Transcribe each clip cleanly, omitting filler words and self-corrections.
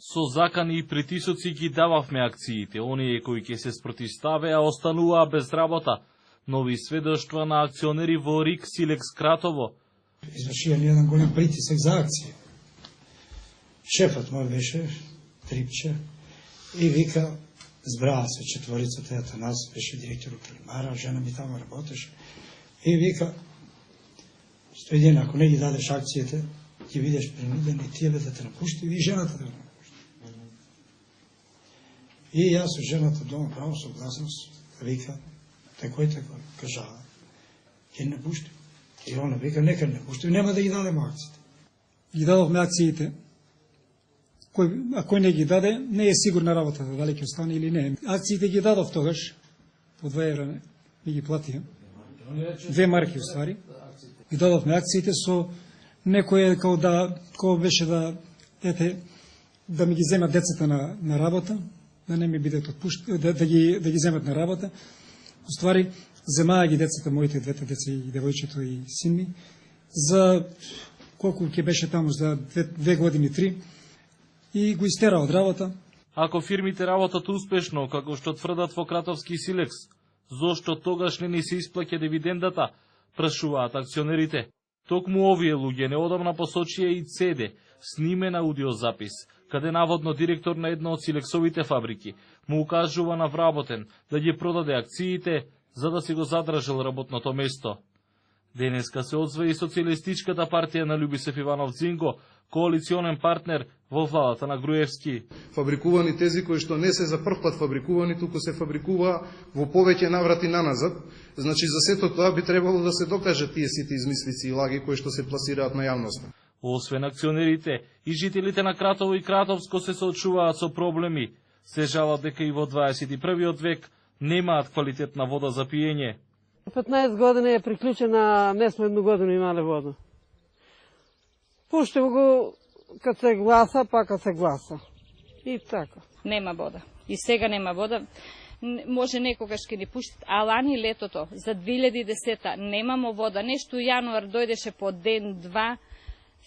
Со закани и притисоци ги дававме акциите, оние кои ќе се спротивставеа остануваа без работа. Нови сведоштва на акционери во РИК Силекс Кратово. Извршија еден голем притисок за акции. Шефот мој беше Трипче и вика, збраа се четворицата, Атанас беше директор у Калимара, жена ми тамо работеше, и вика, Стојден, ако не ги дадеш акциите, ќе видиш принуден и тие да те напушти, и жената да го напушти. И јас со жената дома право согласност, вика, такој, кажаа, ќе не напушти. И она вика, нека не напушти, нема да ги дадем акциите. Ги дадовме акциите, кој не ги даде, не е сигурна работата, дали ќе остане или не. Акциите ги дадов тогаш, по 2 евра ми ги платија. 2 марки, уствари. Ги дадовме акциите со некој као беше да ми ги земат децата на работа, да не ми бидат да ги земат на работа. Уствари, земаа ги децата, моите двете деца, и девојчето и син ми, за колку ќе беше таму, за 2 години, 3, и го истера од работа. Ако фирмите работат успешно, како што тврдат во Кратовски Силекс, зошто тогаш не ни се исплаќа дивидендата, прашуваат акционерите. Токму овие луѓе неодамна посочија и CD, снимен аудиозапис, каде наводно директор на една од силексовите фабрики му укажува на вработен да ги продаде акциите за да си го задржал работното место. Денеска се одзве и Социјалистичката партија на Љубисев Иванов Дзинго, коалиционен партнер во владата на Груевски. Фабрикувани тези кои што не се за прв пат фабрикувани, туку се фабрикува во повеќе наврати наназад. Значи за сето тоа би требало да се докаже тие сите измислици и лаги кои што се пласираат на јавноста. Освен акционерите, и жителите на Кратово и Кратовско се соочуваат со проблеми. Се жалат дека и во 21. век немаат квалитетна вода за пиење. 15 години е приклучена, не сме едну годину имале вода. Пуштим го кад се гласа, па кад се гласа. И така. Нема вода. И сега нема вода. Може некогаш ке ни пуштат, а лани летото, за 2010 немамо вода. Нешто јануар дојдеше по ден, 2,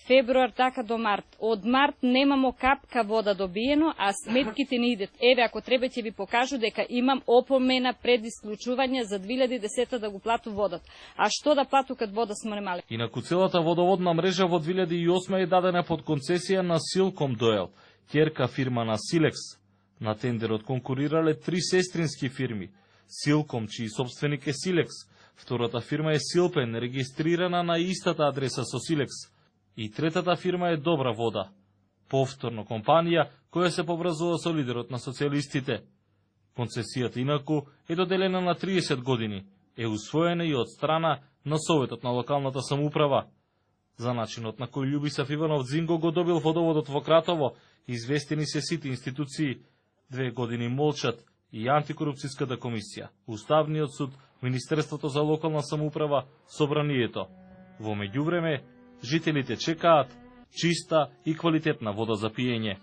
февруар така до март. Од март немамо капка вода добиено, а сметките не идат. Еве, ако треба ќе ви покажу дека имам опомена пред исклучување за 2010 да го плату водат. А што да плату кад вода сме немале? Инаку целата водоводна мрежа во 2008 е дадена под концесија на Силком Доел, ќерка фирма на Силекс. На тендерот конкурирале 3 сестрински фирми. Силком, чиј собственик е Силекс. Втората фирма е Силпен, регистрирана на истата адреса со Силекс. И третата фирма е Добра вода, повторно компанија која се поврзува со лидерот на социјалистите. Концесијата инаку е доделена на 30 години, е усвоена и од страна на Советот на локалната самоуправа. За начинот на кој Љубисев Иванов Дзинго го добил водоводот во Кратово, известени се сите институции, 2 години молчат и антикорупцијската комисија, Уставниот суд, Министерството за локална самоуправа, Собранието. Во меѓувреме, жителите чекаат чиста и квалитетна вода за пиење.